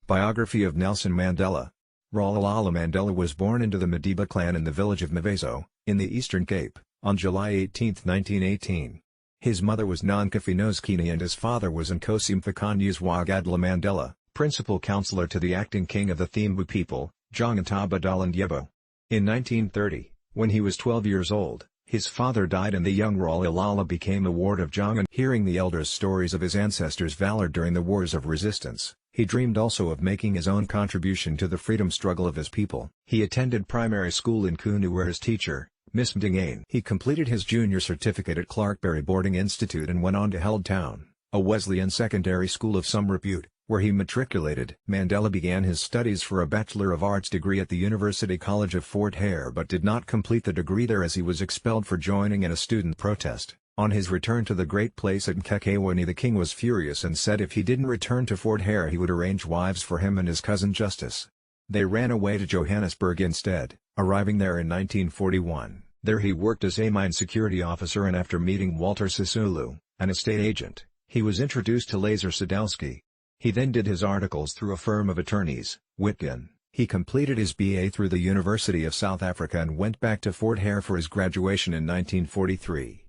Biography of Nelson Mandela. Rolihlahla Mandela was born into the Madiba clan in the village of Mvezo, in the Eastern Cape, on July 18, 1918. His mother was Nonkafi Noskini and his father was Nkosi Mfakanyuzwagadla Mandela, principal counselor to the acting king of the Thembu people, Jongantaba Dalandyebo. In 1930, when he was 12 years old, his father died and the young Rolihlahla became a ward of Jongan. Hearing the elders' stories of his ancestors' valor during the wars of resistance, he dreamed also of making his own contribution to the freedom struggle of his people. He attended primary school in Kunu where his teacher, Miss Mdingane. He completed his junior certificate at Clarkberry Boarding Institute and went on to Healdtown, a Wesleyan secondary school of some repute, where he matriculated. Mandela began his studies for a Bachelor of Arts degree at the University College of Fort Hare but did not complete the degree there as he was expelled for joining in a student protest. On his return to the Great Place at Nkekewani, the king was furious and said if he didn't return to Fort Hare he would arrange wives for him and his cousin Justice. They ran away to Johannesburg instead, arriving there in 1941. There he worked as a mine security officer and after meeting Walter Sisulu, an estate agent, he was introduced to Lazar Sadowski. He then did his articles through a firm of attorneys, Witgen. He completed his BA through the University of South Africa and went back to Fort Hare for his graduation in 1943.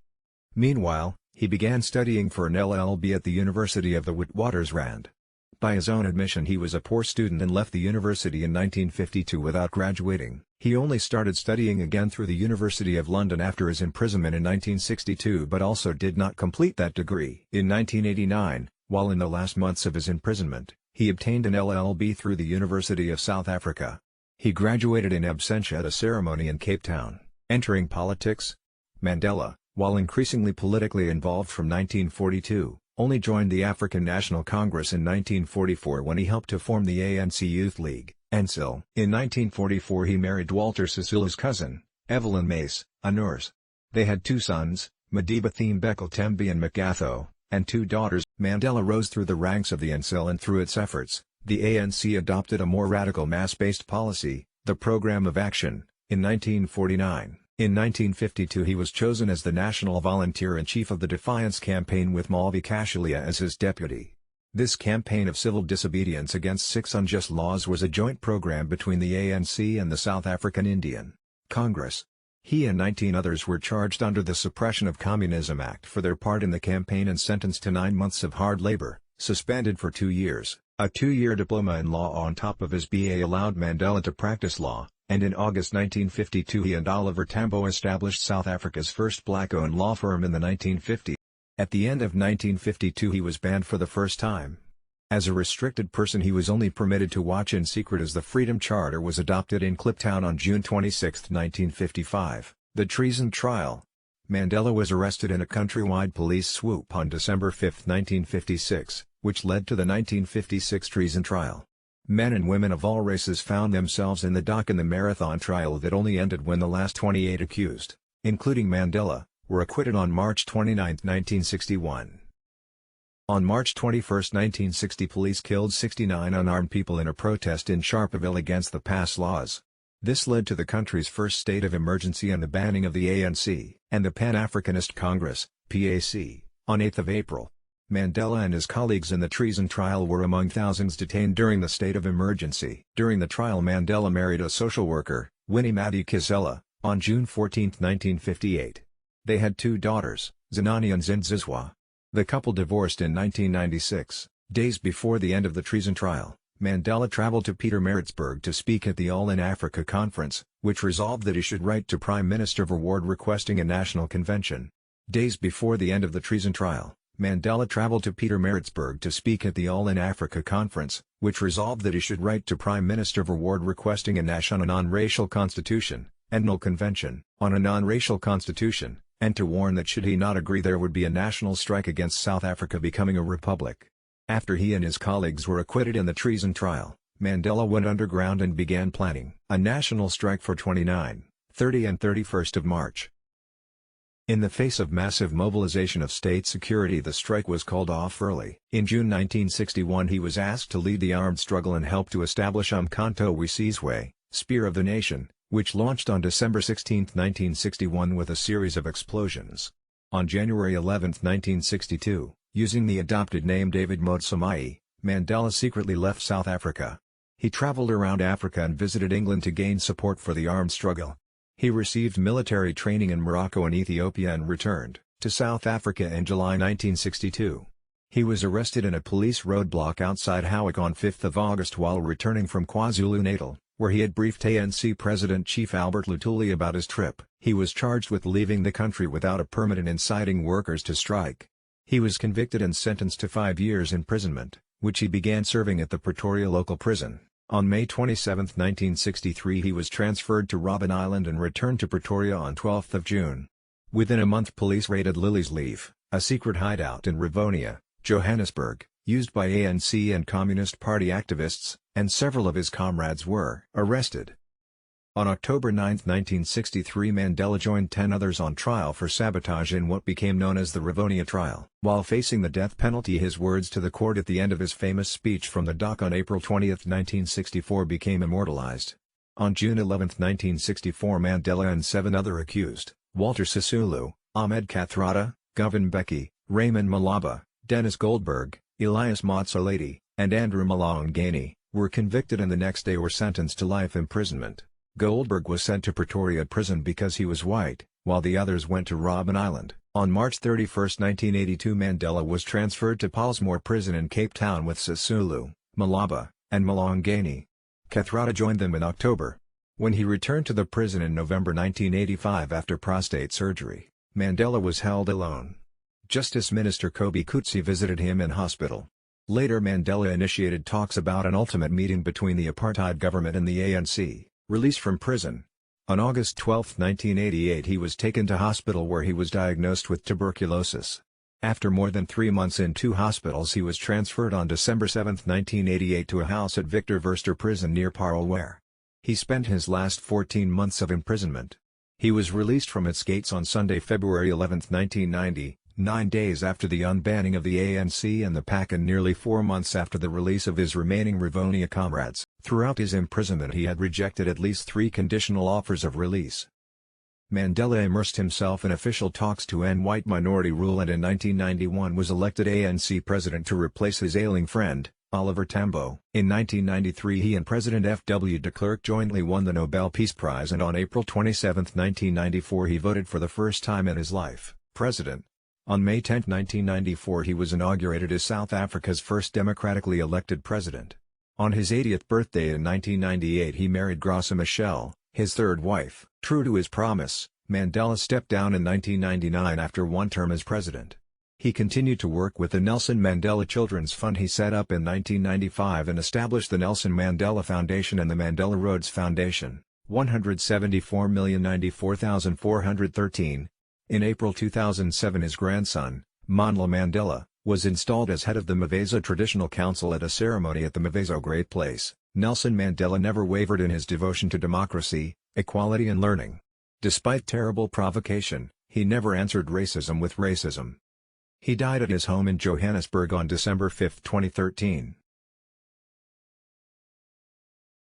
Meanwhile, he began studying for an LLB at the University of the Witwatersrand. By his own admission he was a poor student and left the university in 1952 without graduating. He only started studying again through the University of London after his imprisonment in 1962 but also did not complete that degree. In 1989, while in the last months of his imprisonment, he obtained an LLB through the University of South Africa. He graduated in absentia at a ceremony in Cape Town. Entering politics, Mandela, while increasingly politically involved from 1942, only joined the African National Congress in 1944 when he helped to form the ANC Youth League, (ANCIL). In 1944 he married Walter Sisulu's cousin, Evelyn Mace, a nurse. They had two sons, Madiba Thembekile Tembi and Makatho, and two daughters. Mandela rose through the ranks of the ANCIL and through its efforts, the ANC adopted a more radical mass-based policy, the Programme of Action, in 1949. In 1952 he was chosen as the National Volunteer-in-Chief of the Defiance Campaign with Malvi Kashulia as his deputy. This campaign of civil disobedience against 6 unjust laws was a joint program between the ANC and the South African Indian Congress. He and 19 others were charged under the Suppression of Communism Act for their part in the campaign and sentenced to 9 months of hard labor, suspended for 2 years. A 2-year diploma in law on top of his BA allowed Mandela to practice law, and in August 1952 he and Oliver Tambo established South Africa's first black-owned law firm in the 1950s. At the end of 1952 he was banned for the first time. As a restricted person he was only permitted to watch in secret as the Freedom Charter was adopted in Kliptown on June 26, 1955. The Treason Trial. Mandela was arrested in a countrywide police swoop on December 5, 1956, which led to the 1956 Treason Trial. Men and women of all races found themselves in the dock in the marathon trial that only ended when the last 28 accused, including Mandela, were acquitted on March 29, 1961. On March 21, 1960 police killed 69 unarmed people in a protest in Sharpeville against the pass laws. This led to the country's first state of emergency and the banning of the ANC and the Pan-Africanist Congress, PAC, on 8 April. Mandela and his colleagues in the Treason Trial were among thousands detained during the state of emergency. During the trial Mandela married a social worker, Winnie Madikizela, on June 14, 1958. They had 2 daughters, Zinani and Zindzizwa. The couple divorced in 1996. Days before the end of the Treason Trial, Mandela traveled to Pietermaritzburg to speak at the All in Africa conference, which resolved that he should write to Prime Minister Verwoerd requesting a national convention. Days before the end of the Treason Trial, Mandela traveled to Pietermaritzburg to speak at the All in Africa conference, which resolved that he should write to Prime Minister Verwoerd requesting a non-racial constitution, ethnical convention, on a non-racial constitution, and to warn that should he not agree there would be a national strike against South Africa becoming a republic. After he and his colleagues were acquitted in the Treason Trial, Mandela went underground and began planning a national strike for 29, 30 and 31st of March. In the face of massive mobilization of state security the strike was called off early. In June 1961 he was asked to lead the armed struggle and help to establish Umkhonto we Sizwe, Spear of the Nation, which launched on December 16, 1961 with a series of explosions. On January 11, 1962, using the adopted name David Motsamai, Mandela secretly left South Africa. He traveled around Africa and visited England to gain support for the armed struggle. He received military training in Morocco and Ethiopia and returned to South Africa in July 1962. He was arrested in a police roadblock outside Howick on 5 August while returning from KwaZulu-Natal, where he had briefed ANC President-Chief Albert Luthuli about his trip. He was charged with leaving the country without a permit and inciting workers to strike. He was convicted and sentenced to 5 years imprisonment, which he began serving at the Pretoria local prison. On May 27, 1963 he was transferred to Robben Island and returned to Pretoria on 12 June. Within a month police raided Lily's Leaf, a secret hideout in Rivonia, Johannesburg, used by ANC and Communist Party activists, and several of his comrades were arrested. On October 9, 1963 Mandela joined 10 others on trial for sabotage in what became known as the Rivonia trial. While facing the death penalty, his words to the court at the end of his famous speech from the dock on April 20, 1964 became immortalized. On June 11, 1964 Mandela and 7 other accused, Walter Sisulu, Ahmed Kathrada, Govan Mbeki, Raymond Malaba, Dennis Goldberg, Elias Motsoaledi, and Andrew Malongeni, were convicted and the next day were sentenced to life imprisonment. Goldberg was sent to Pretoria prison because he was white, while the others went to Robben Island. On March 31, 1982 Mandela was transferred to Pollsmoor prison in Cape Town with Sisulu, Malaba, and Malongeni. Kathrada joined them in October. When he returned to the prison in November 1985 after prostate surgery, Mandela was held alone. Justice Minister Kobe Coetsee visited him in hospital. Later Mandela initiated talks about an ultimate meeting between the apartheid government and the ANC. Released from prison. On August 12, 1988 he was taken to hospital where he was diagnosed with tuberculosis. After more than 3 months in 2 hospitals he was transferred on December 7, 1988 to a house at Victor Verster prison near Paarl where he spent his last 14 months of imprisonment. He was released from its gates on Sunday, February 11, 1990, 9 days after the unbanning of the ANC and the PAC and nearly 4 months after the release of his remaining Rivonia comrades. Throughout his imprisonment he had rejected at least 3 conditional offers of release. Mandela immersed himself in official talks to end white minority rule and in 1991 was elected ANC president to replace his ailing friend, Oliver Tambo. In 1993 he and President F.W. de Klerk jointly won the Nobel Peace Prize and on April 27, 1994 he voted for the first time in his life, president. On May 10, 1994 he was inaugurated as South Africa's first democratically elected president. On his 80th birthday in 1998 he married Graça Machel, his third wife. True to his promise, Mandela stepped down in 1999 after 1 term as president. He continued to work with the Nelson Mandela Children's Fund he set up in 1995 and established the Nelson Mandela Foundation and the Mandela Rhodes Foundation, 174,094,413. In April 2007 his grandson, Mandla Mandela, was installed as head of the Mvezo Traditional Council at a ceremony at the Mvezo Great Place. Nelson Mandela never wavered in his devotion to democracy, equality and learning. Despite terrible provocation, he never answered racism with racism. He died at his home in Johannesburg on December 5, 2013.